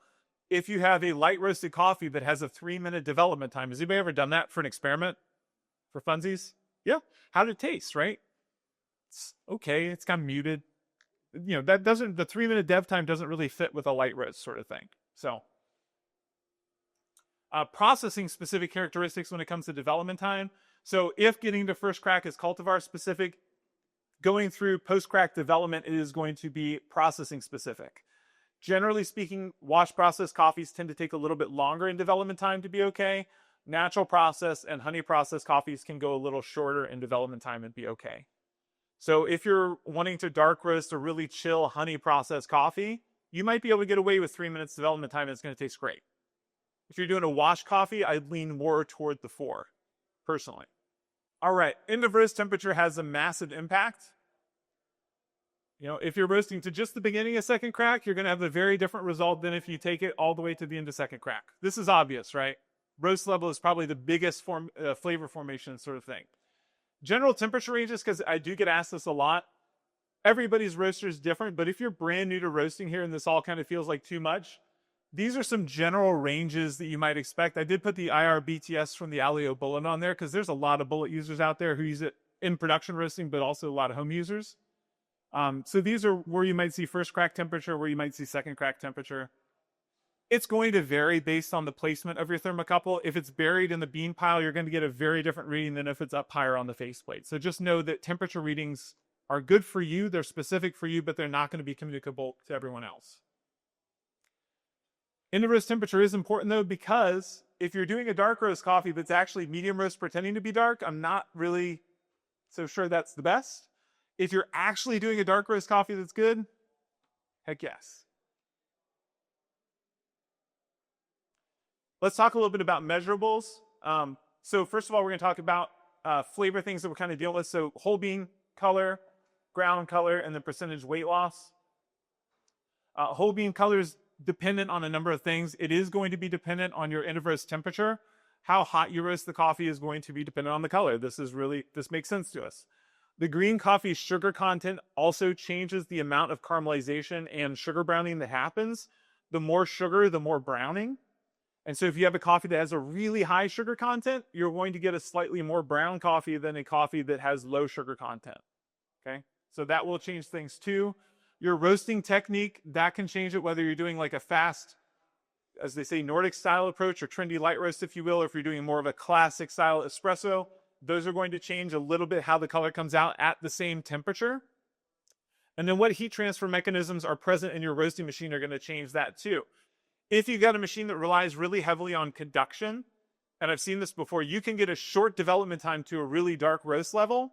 if you have a light roasted coffee that has a 3-minute development time, has anybody ever done that for an experiment? For funsies? Yeah. How did it taste, right? It's okay. It's kind of muted. You know, that doesn't, the 3-minute dev time doesn't really fit with a light roast sort of thing. So, processing specific characteristics when it comes to development time. So if getting to first crack is cultivar specific, going through post-crack development is going to be processing specific. Generally speaking, wash process coffees tend to take a little bit longer in development time to be okay. Natural process and honey process coffees can go a little shorter in development time and be okay. So if you're wanting to dark roast a really chill honey process coffee, you might be able to get away with 3 minutes development time and it's going to taste great. If you're doing a wash coffee, I'd lean more toward the 4, personally. All right, end of roast temperature has a massive impact. You know, if you're roasting to just the beginning of second crack, you're going to have a very different result than if you take it all the way to the end of second crack. This is obvious, right? Roast level is probably the biggest flavor formation sort of thing. General temperature ranges, because I do get asked this a lot. Everybody's roaster is different, but if you're brand new to roasting here and this all kind of feels like too much, these are some general ranges that you might expect. I did put the IRBTS from the Alio bullet on there because there's a lot of bullet users out there who use it in production roasting, but also a lot of home users. So these are where you might see first crack temperature, where you might see second crack temperature. It's going to vary based on the placement of your thermocouple. If it's buried in the bean pile, you're going to get a very different reading than if it's up higher on the faceplate. So just know that temperature readings are good for you. They're specific for you, but they're not going to be communicable to everyone else. End of roast temperature is important though, because if you're doing a dark roast coffee that's actually medium roast pretending to be dark, I'm not really so sure that's the best. If you're actually doing a dark roast coffee that's good, heck yes. Let's talk a little bit about measurables. So first of all, we're going to talk about flavor things that we're kind of dealing with. So whole bean color, ground color, and the percentage weight loss. Whole bean color is dependent on a number of things. It is going to be dependent on your end of roast temperature. How hot you roast the coffee is going to be dependent on the color. This makes sense to us. The green coffee sugar content also changes the amount of caramelization and sugar browning that happens. The more sugar, the more browning. And so if you have a coffee that has a really high sugar content, you're going to get a slightly more brown coffee than a coffee that has low sugar content. Okay? So that will change things too. Your roasting technique, that can change it, whether you're doing like a fast, as they say, Nordic style approach or trendy light roast, if you will, or if you're doing more of a classic style espresso. Those are going to change a little bit how the color comes out at the same temperature. And then what heat transfer mechanisms are present in your roasting machine are going to change that too. If you've got a machine that relies really heavily on conduction, and I've seen this before, you can get a short development time to a really dark roast level,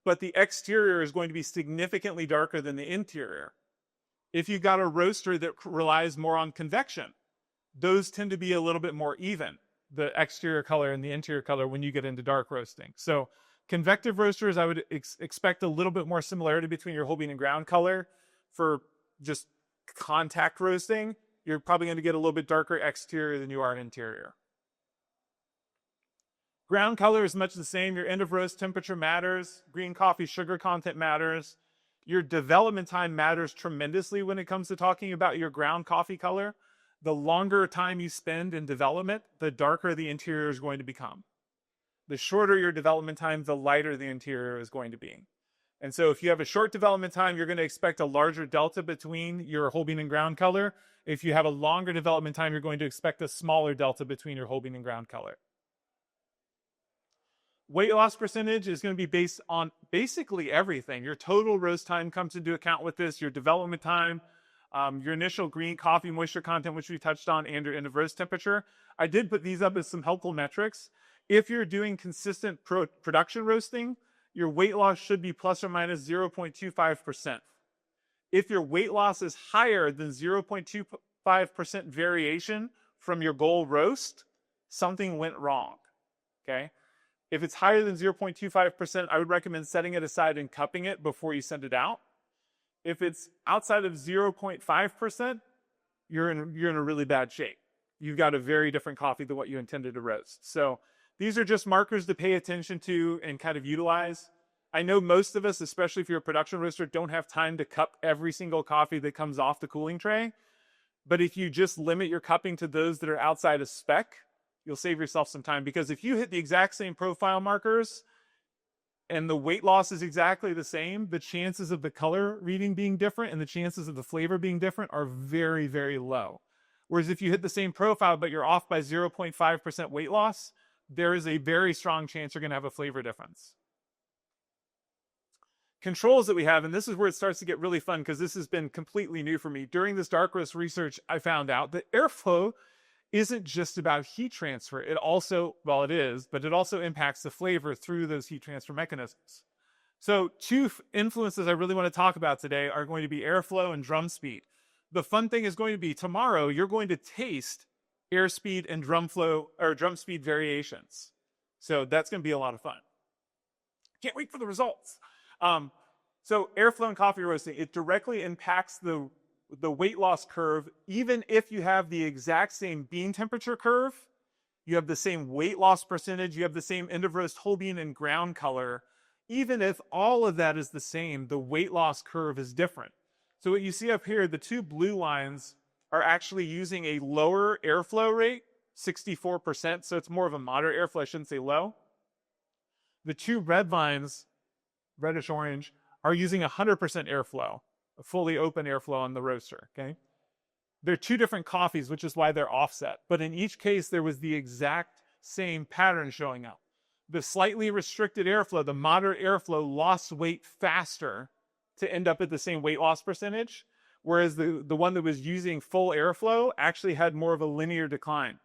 but the exterior is going to be significantly darker than the interior. If you've got a roaster that relies more on convection, those tend to be a little bit more even, the exterior color and the interior color when you get into dark roasting. So convective roasters, I would expect a little bit more similarity between your whole bean and ground color. For just contact roasting, you're probably going to get a little bit darker exterior than you are in interior. Ground color is much the same. Your end of roast temperature matters. Green coffee sugar content matters. Your development time matters tremendously when it comes to talking about your ground coffee color. The longer time you spend in development, the darker the interior is going to become. The shorter your development time, the lighter the interior is going to be. And so if you have a short development time, you're going to expect a larger delta between your whole bean and ground color. If you have a longer development time, you're going to expect a smaller delta between your whole bean and ground color. Weight loss percentage is going to be based on basically everything. Your total roast time comes into account with this, your development time, your initial green coffee moisture content, which we touched on, and your end of roast temperature. I did put these up as some helpful metrics. If you're doing consistent production roasting, your weight loss should be plus or minus 0.25%. If your weight loss is higher than 0.25% variation from your goal roast, something went wrong, okay? If it's higher than 0.25%, I would recommend setting it aside and cupping it before you send it out. If it's outside of 0.5%, you're in a really bad shape. You've got a very different coffee than what you intended to roast. So These are just markers to pay attention to and kind of utilize. I know most of us, especially if you're a production roaster, don't have time to cup every single coffee that comes off the cooling tray. But if you just limit your cupping to those that are outside of spec, you'll save yourself some time. Because if you hit the exact same profile markers and the weight loss is exactly the same, the chances of the color reading being different and the chances of the flavor being different are very, very low. Whereas if you hit the same profile, but you're off by 0.5% weight loss, there is a very strong chance you're going to have a flavor difference. Controls that we have, and this is where it starts to get really fun because this has been completely new for me. During this dark roast research, I found out that airflow isn't just about heat transfer. It also, well, it is, but it also impacts the flavor through those heat transfer mechanisms. So two influences I really want to talk about today are going to be airflow and drum speed. The fun thing is going to be tomorrow, you're going to taste airspeed and drum speed variations. So that's going to be a lot of fun. Can't wait for the results. So airflow and coffee roasting, it directly impacts the weight loss curve. Even if you have the exact same bean temperature curve, you have the same weight loss percentage, you have the same end of roast whole bean and ground color. Even if all of that is the same, the weight loss curve is different. So what you see up here, the two blue lines are actually using a lower airflow rate, 64%. So it's more of a moderate airflow, I shouldn't say low. The two red lines, reddish orange, are using 100% airflow, a fully open airflow on the roaster, okay? They're two different coffees, which is why they're offset. But in each case, there was the exact same pattern showing up. The slightly restricted airflow, the moderate airflow, lost weight faster to end up at the same weight loss percentage, whereas the one that was using full airflow actually had more of a linear decline.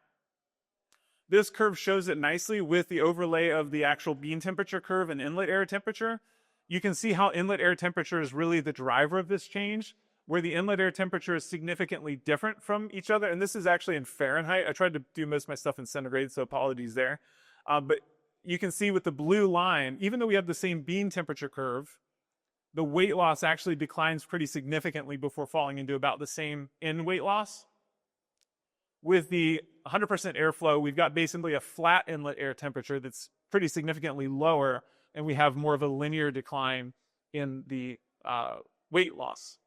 This curve shows it nicely with the overlay of the actual bean temperature curve and inlet air temperature. You can see how inlet air temperature is really the driver of this change, where the inlet air temperature is significantly different from each other. And this is actually in Fahrenheit. I tried to do most of my stuff in centigrade, so apologies there. But you can see with the blue line, even though we have the same bean temperature curve, the weight loss actually declines pretty significantly before falling into about the same end weight loss. With the 100% airflow, we've got basically a flat inlet air temperature that's pretty significantly lower, and we have more of a linear decline in the weight loss.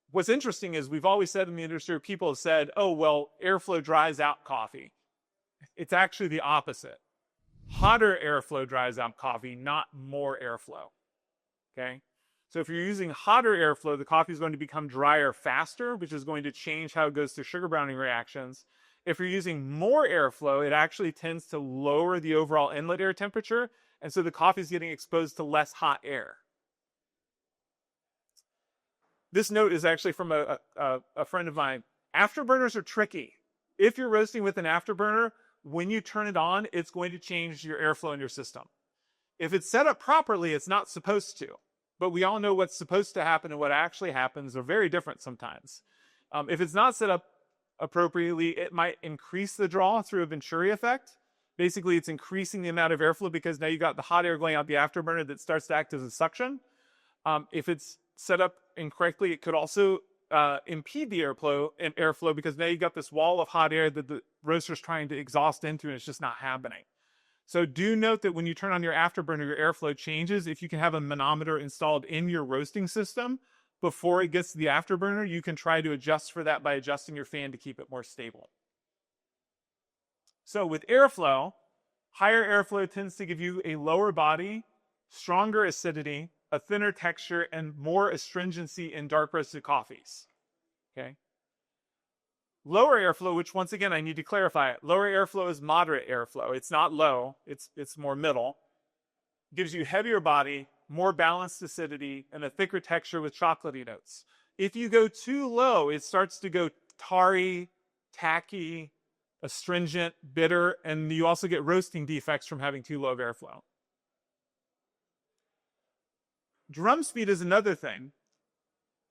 What's interesting is we've always said in the industry, people have said, oh, well, airflow dries out coffee. It's actually the opposite. Hotter airflow dries out coffee, not more airflow. Okay? So if you're using hotter airflow, the coffee is going to become drier faster, which is going to change how it goes through sugar browning reactions. If you're using more airflow, it actually tends to lower the overall inlet air temperature, and so the coffee is getting exposed to less hot air. This note is actually from a friend of mine. Afterburners are tricky. If you're roasting with an afterburner, when you turn it on, it's going to change your airflow in your system. If it's set up properly, it's not supposed to. But we all know what's supposed to happen and what actually happens are very different sometimes. If it's not set up appropriately, it might increase the draw through a Venturi effect. Basically, it's increasing the amount of airflow because now you've got the hot air going out the afterburner that starts to act as a suction. If it's set up incorrectly, it could also impede the airflow because now you've got this wall of hot air that the roaster's trying to exhaust into, and it's just not happening. So do note that when you turn on your afterburner, your airflow changes. If you can have a manometer installed in your roasting system before it gets to the afterburner, you can try to adjust for that by adjusting your fan to keep it more stable. So with airflow, higher airflow tends to give you a lower body, stronger acidity, a thinner texture, and more astringency in dark roasted coffees. Okay. Lower airflow, which once again, I need to clarify, lower airflow is moderate airflow. It's not low, it's more middle. Gives you heavier body, more balanced acidity, and a thicker texture with chocolatey notes. If you go too low, it starts to go tarry, tacky, astringent, bitter, and you also get roasting defects from having too low of airflow. Drum speed is another thing,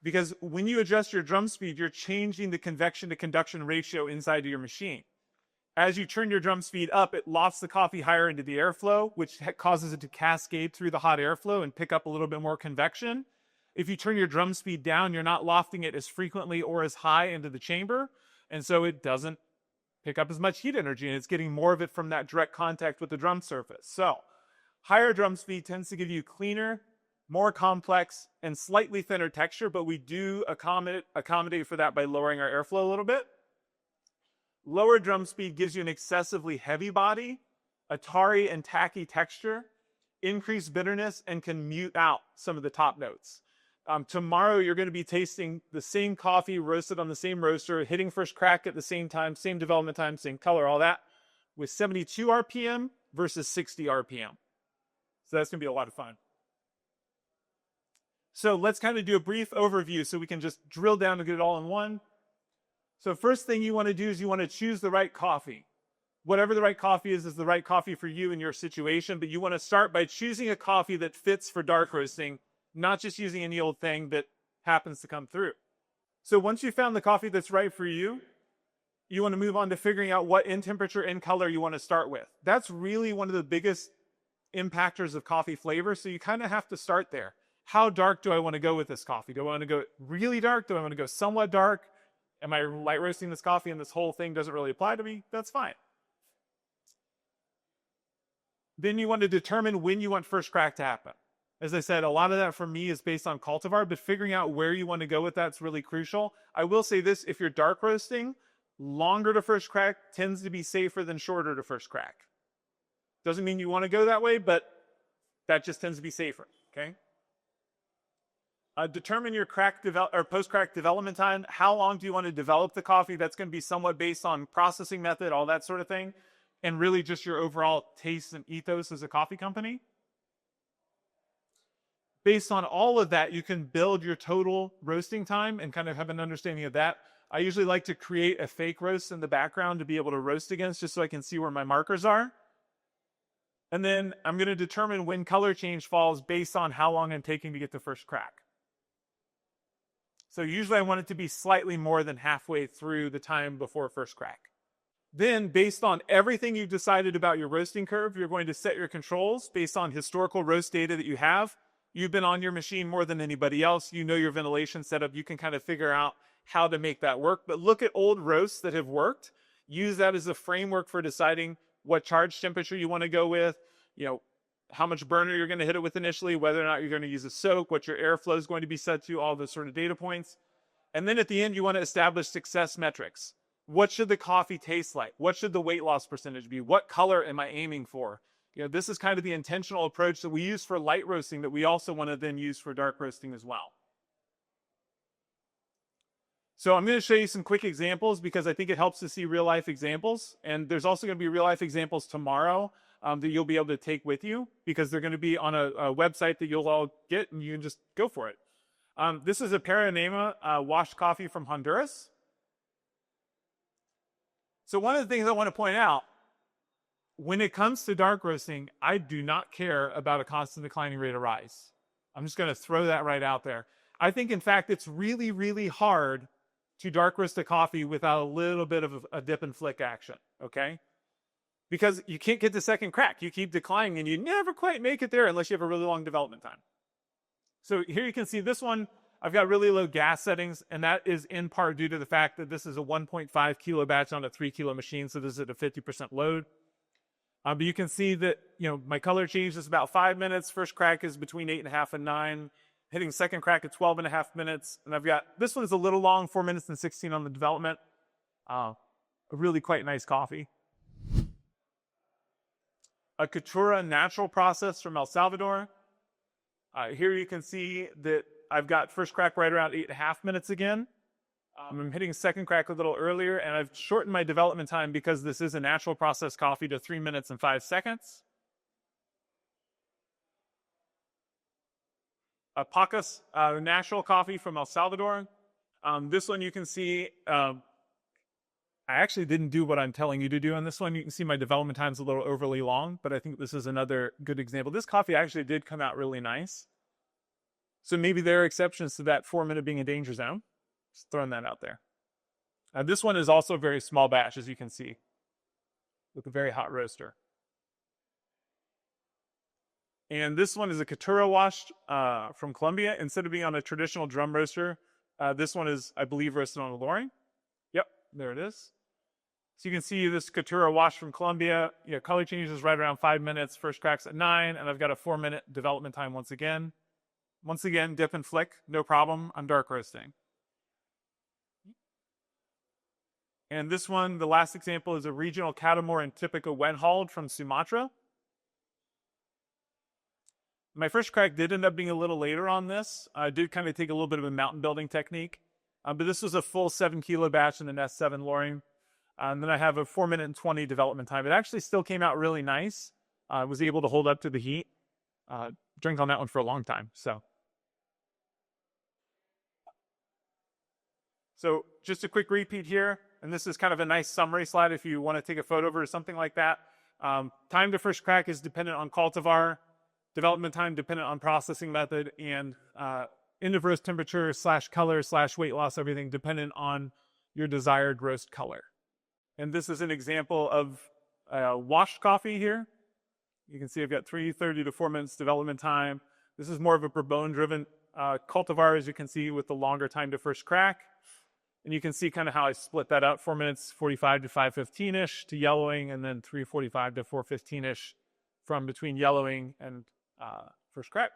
because when you adjust your drum speed, you're changing the convection to conduction ratio inside of your machine. As you turn your drum speed up, it lofts the coffee higher into the airflow, which causes it to cascade through the hot airflow and pick up a little bit more convection. If you turn your drum speed down, you're not lofting it as frequently or as high into the chamber, and so it doesn't pick up as much heat energy, and it's getting more of it from that direct contact with the drum surface. So higher drum speed tends to give you cleaner, more complex, and slightly thinner texture, but we do accommodate for that by lowering our airflow a little bit. Lower drum speed gives you an excessively heavy body, a tarry and tacky texture, increased bitterness, and can mute out some of the top notes. Tomorrow, you're going to be tasting the same coffee roasted on the same roaster, hitting first crack at the same time, same development time, same color, all that, with 72 RPM versus 60 RPM. So that's going to be a lot of fun. So let's kind of do a brief overview so we can just drill down and get it all in one. So first thing you want to do is you want to choose the right coffee. Whatever the right coffee is the right coffee for you and your situation, but you want to start by choosing a coffee that fits for dark roasting, not just using any old thing that happens to come through. So once you've found the coffee that's right for you, you want to move on to figuring out what in temperature and color you want to start with. That's really one of the biggest impactors of coffee flavor, so you kind of have to start there. How dark do I want to go with this coffee? Do I want to go really dark? Do I want to go somewhat dark? Am I light roasting this coffee and this whole thing doesn't really apply to me? That's fine. Then you want to determine when you want first crack to happen. As I said, a lot of that for me is based on cultivar, but figuring out where you want to go with that's really crucial. I will say this, if you're dark roasting, longer to first crack tends to be safer than shorter to first crack. Doesn't mean you want to go that way, but that just tends to be safer, okay? Determine your post-crack development time. How long do you want to develop the coffee? That's going to be somewhat based on processing method, all that sort of thing, and really just your overall taste and ethos as a coffee company. Based on all of that, you can build your total roasting time and kind of have an understanding of that. I usually like to create a fake roast in the background to be able to roast against, just so I can see where my markers are. And then I'm going to determine when color change falls based on how long I'm taking to get to first crack. So usually I want it to be slightly more than halfway through the time before first crack. Then, based on everything you've decided about your roasting curve, you're going to set your controls based on historical roast data that you have. You've been on your machine more than anybody else. You know your ventilation setup. You can kind of figure out how to make that work. But look at old roasts that have worked. Use that as a framework for deciding what charge temperature you want to go with, how much burner you're going to hit it with initially, whether or not you're going to use a soak, what your airflow is going to be set to, all those sort of data points. And then at the end, you want to establish success metrics. What should the coffee taste like? What should the weight loss percentage be? What color am I aiming for? This is kind of the intentional approach that we use for light roasting that we also want to then use for dark roasting as well. So I'm going to show you some quick examples because I think it helps to see real life examples. And there's also going to be real life examples tomorrow that you'll be able to take with you because they're going to be on a website that you'll all get and you can just go for it. This is a Paranema washed coffee from Honduras. So one of the things I want to point out, when it comes to dark roasting, I do not care about a constant declining rate of rise. I'm just going to throw that right out there. I think, in fact, it's really, really hard to dark roast a coffee without a little bit of a dip and flick action, okay? Because you can't get the second crack. You keep declining and you never quite make it there unless you have a really long development time. So here you can see this one, I've got really low gas settings, and that is in part due to the fact that this is a 1.5 kilo batch on a 3 kilo machine, so this is at a 50% load. But you can see that, my color change is about 5 minutes. First crack is between 8.5 and 9. Hitting second crack at 12.5 minutes. And I've got, this one's a little long, 4 minutes and 16 on the development. A really quite nice coffee. A Caturra natural process from El Salvador. Here you can see that I've got first crack right around 8.5 minutes again. I'm hitting second crack a little earlier, and I've shortened my development time because this is a natural process coffee to 3 minutes and 5 seconds. A Pacas natural coffee from El Salvador. This one you can see, I actually didn't do what I'm telling you to do on this one. You can see my development time's a little overly long, but I think this is another good example. This coffee actually did come out really nice. So maybe there are exceptions to that 4 minute being a danger zone. Just throwing that out there. This one is also a very small batch, as you can see, with a very hot roaster. And this one is a Caturra washed from Colombia. Instead of being on a traditional drum roaster, this one is, I believe, roasted on a Loring. Yep, there it is. So you can see this Couture wash from Colombia. Color changes right around 5 minutes. First crack's at 9, and I've got a 4-minute development time once again. Once again, dip and flick, no problem. I'm dark roasting. And this one, the last example, is a regional Catamount Typica wet hauled from Sumatra. My first crack did end up being a little later on this. I did kind of take a little bit of a mountain building technique. But this was a full 7 kilo batch in an S7 loring. And then I have a 4-minute and 20 development time. It actually still came out really nice. I was able to hold up to the heat. Drank on that one for a long time. So just a quick repeat here. And this is kind of a nice summary slide if you want to take a photo of it or something like that. Time to first crack is dependent on cultivar. Development time dependent on processing method, and end of roast temperature / color / weight loss, everything dependent on your desired roast color. And this is an example of washed coffee here. You can see I've got 3:30 to 4 minutes development time. This is more of a Bourbon driven cultivar, as you can see, with the longer time to first crack. And you can see kind of how I split that up: 4 minutes 45 to 5:15-ish to yellowing, and then 3:45 to 4:15-ish from between yellowing and first crack.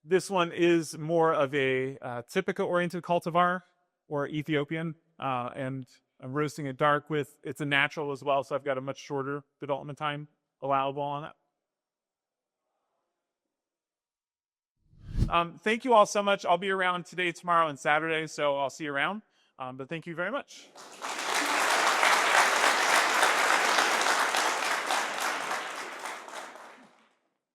This one is more of a Typica-oriented cultivar, or Ethiopian, and I'm roasting it dark with, it's a natural as well, so I've got a much shorter development time allowable on that. Thank you all so much. I'll be around today, tomorrow, and Saturday, so I'll see you around. But thank you very much.